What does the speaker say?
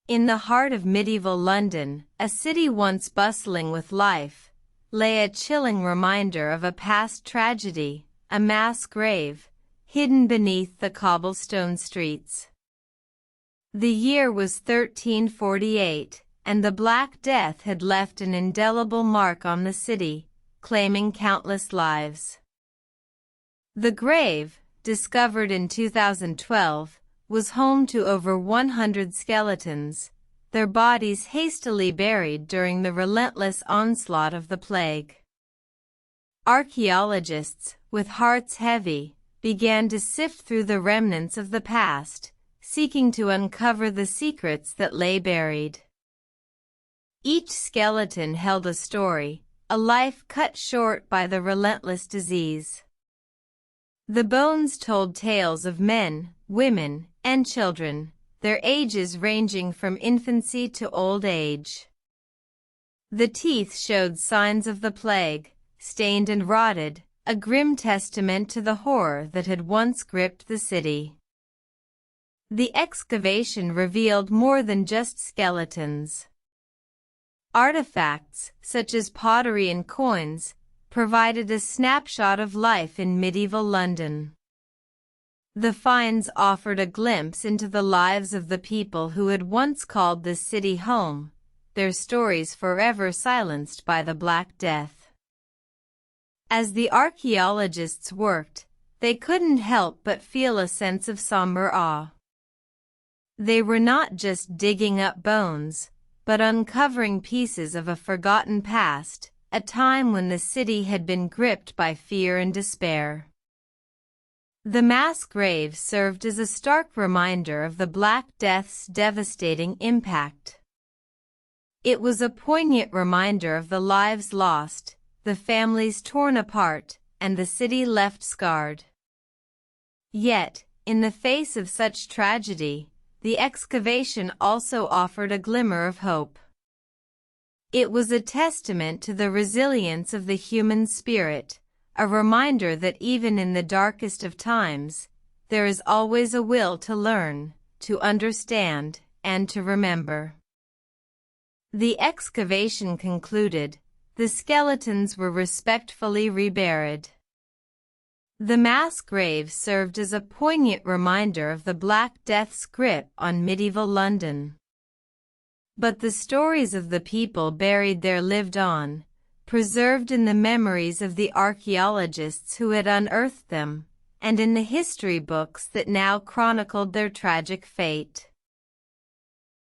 In the heart of medieval London, a city once bustling with life, lay a chilling reminder of a past tragedy, a mass grave, hidden beneath the cobblestone streets. The year was 1348, and the Black Death had left an indelible mark on the city, claiming countless lives. The grave, discovered in 2012, was home to over 100 skeletons, their bodies hastily buried during the relentless onslaught of the plague. Archaeologists, with hearts heavy, began to sift through the remnants of the past, seeking to uncover the secrets that lay buried. Each skeleton held a story, a life cut short by the relentless disease. The bones told tales of men, women, and children, their ages ranging from infancy to old age. The teeth showed signs of the plague, stained and rotted, a grim testament to the horror that had once gripped the city. The excavation revealed more than just skeletons. Artifacts, such as pottery and coins, provided a snapshot of life in medieval London. The finds offered a glimpse into the lives of the people who had once called this city home, their stories forever silenced by the Black Death. As the archaeologists worked, they couldn't help but feel a sense of somber awe. They were not just digging up bones, but uncovering pieces of a forgotten past, a time when the city had been gripped by fear and despair. The mass grave served as a stark reminder of the Black Death's devastating impact. It was a poignant reminder of the lives lost, the families torn apart, and the city left scarred. Yet, in the face of such tragedy, the excavation also offered a glimmer of hope. It was a testament to the resilience of the human spirit, a reminder that even in the darkest of times, there is always a will to learn, to understand, and to remember. The excavation concluded, the skeletons were respectfully reburied. The mass grave served as a poignant reminder of the Black Death's grip on medieval London. But the stories of the people buried there lived on, preserved in the memories of the archaeologists who had unearthed them, and in the history books that now chronicled their tragic fate.